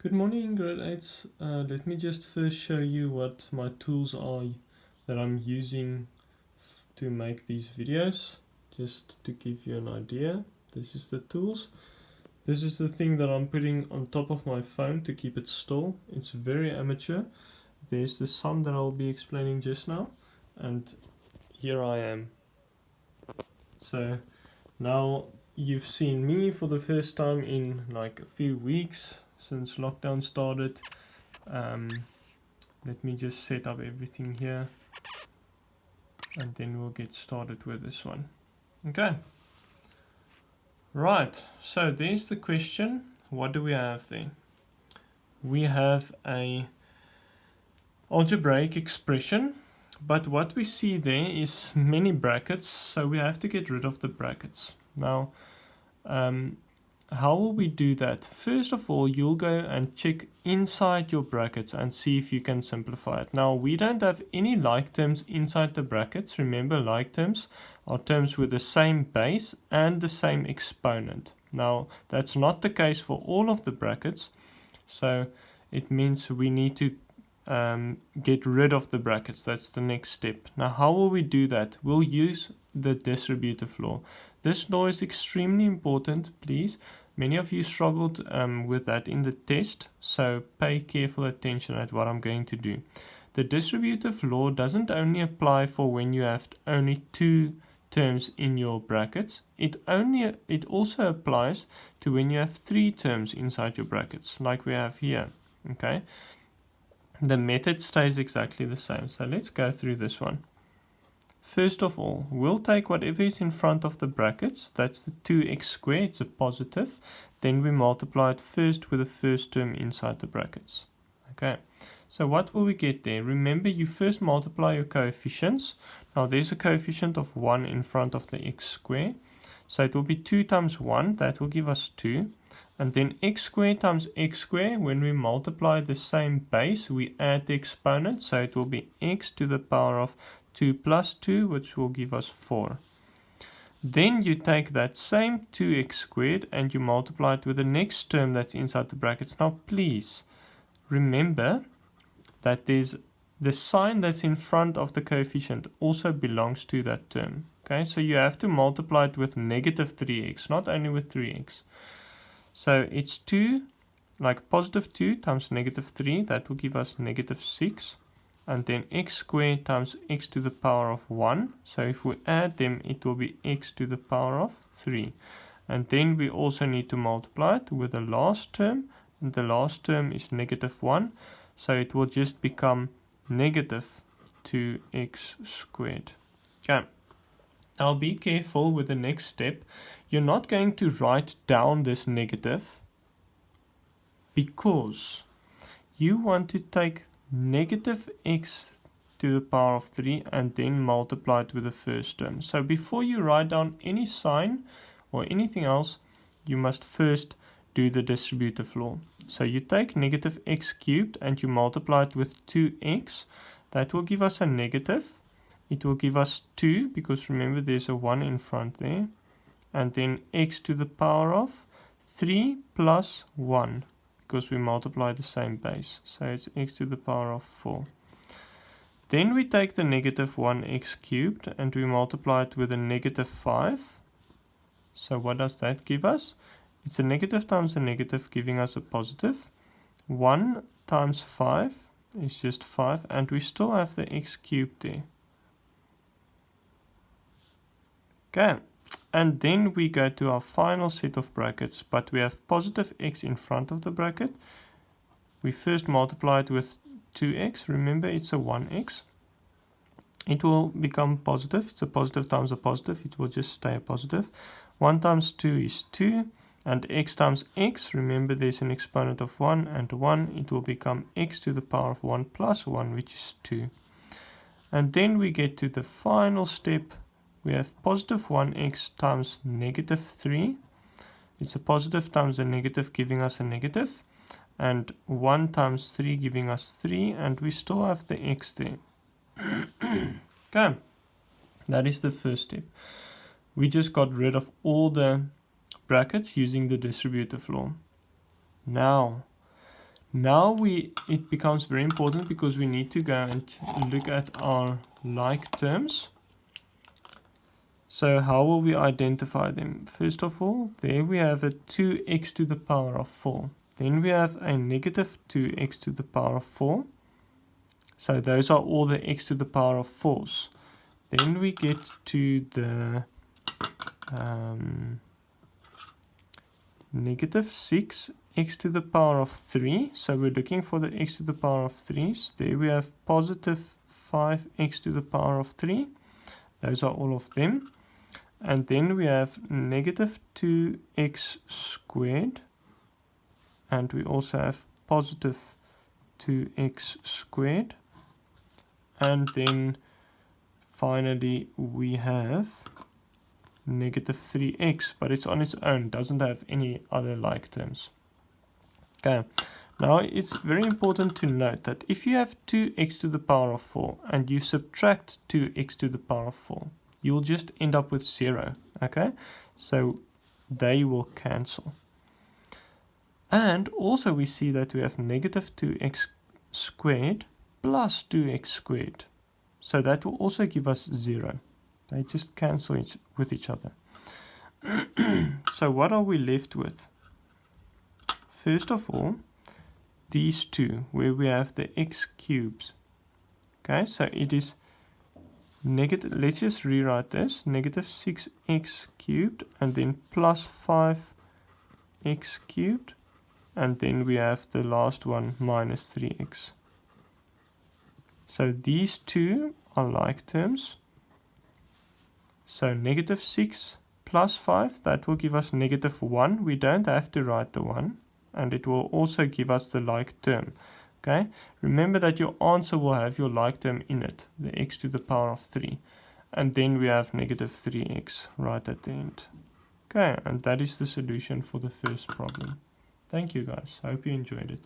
Good morning, grade 8s. Let me just first show you what my tools are that I'm using to make these videos, just to give you an idea. This is the tools. This is the thing that I'm putting on top of my phone to keep it still. It's very amateur. There's the sum that I'll be explaining just now, and here I am. So now you've seen me for the first time in like a few weeks since lockdown started. Let me just set up everything here and then we'll get started with this one. Okay, right, so there's the question. What do we have then? We have a algebraic expression, but what we see there is many brackets, so we have to get rid of the brackets. Now, how will we do that? First of all, you'll go and check inside your brackets and see if you can simplify it. Now, we don't have any like terms inside the brackets. Remember, like terms are terms with the same base and the same exponent. Now, that's not the case for all of the brackets, so it means we need to get rid of the brackets. That's the next step. Now, how will we do that? We'll use the distributive law. This law is extremely important, please. Many of you struggled with that in the test, so pay careful attention at what I'm going to do. The distributive law doesn't only apply for when you have only two terms in your brackets. It also applies to when you have three terms inside your brackets, like we have here. Okay, the method stays exactly the same. So let's go through this one. First of all, we'll take whatever is in front of the brackets. That's the 2x squared, it's a positive. Then we multiply it first with the first term inside the brackets. Okay, so what will we get there? Remember, you first multiply your coefficients. Now there's a coefficient of 1 in front of the x squared. So it will be 2 times 1, that will give us 2. And then x squared times x squared, when we multiply the same base, we add the exponent. So it will be x to the power of 2 plus 2, which will give us 4. Then you take that same 2x squared and you multiply it with the next term that's inside the brackets. Now please remember that there's the sign that's in front of the coefficient also belongs to that term. Okay, so you have to multiply it with negative 3x, not only with 3x. So it's 2, like positive 2 times negative 3, that will give us negative 6. And then x squared times x to the power of 1. So if we add them, it will be x to the power of 3. And then we also need to multiply it with the last term. And the last term is negative 1. So it will just become negative 2x squared. Okay. Now be careful with the next step. You're not going to write down this negative because you want to take negative x to the power of 3 and then multiply it with the first term. So before you write down any sign or anything else, you must first do the distributive law. So you take negative x cubed and you multiply it with 2x. That will give us a negative. It will give us 2 because remember there's a 1 in front there. And then x to the power of 3 plus 1. Because we multiply the same base. So it's x to the power of 4. Then we take the negative 1x cubed and we multiply it with a negative 5. So what does that give us? It's a negative times a negative giving us a positive. 1 times 5 is just 5 and we still have the x cubed there. Okay. And then we go to our final set of brackets, but we have positive x in front of the bracket. We first multiply it with 2x. Remember, it's a 1x. It will become positive. It's a positive times a positive. It will just stay a positive. 1 times 2 is 2. And x times x, remember there's an exponent of 1 and 1. It will become x to the power of 1 plus 1, which is 2. And then we get to the final step. We have positive 1x times negative 3. It's a positive times a negative giving us a negative. And 1 times 3 giving us 3. And we still have the x there. Okay. That is the first step. We just got rid of all the brackets using the distributive law. Now, Now it becomes very important because we need to go and look at our like terms. So how will we identify them? First of all, there we have a 2x to the power of 4. Then we have a negative 2x to the power of 4. So those are all the x to the power of 4s. Then we get to the negative 6x to the power of 3. So we're looking for the x to the power of 3s. There we have positive 5x to the power of 3. Those are all of them. And then we have negative 2x squared. And we also have positive 2x squared. And then finally we have negative 3x, but it's on its own, doesn't have any other like terms. Okay, now it's very important to note that if you have 2x to the power of 4 and you subtract 2x to the power of 4, you'll just end up with 0. Okay, so they will cancel. And also we see that we have negative 2x squared plus 2x squared. So that will also give us 0. They just cancel with each other. So what are we left with? First of all, these two, where we have the x cubes. Okay, so it is negative, let's just rewrite this, negative 6x cubed, and then plus 5x cubed, and then we have the last one, minus 3x. So these two are like terms. So negative 6 plus 5, that will give us negative 1. We don't have to write the 1. And it will also give us the like term. Okay, remember that your answer will have your like term in it, the x to the power of 3. And then we have negative 3x right at the end. Okay, and that is the solution for the first problem. Thank you guys. I hope you enjoyed it.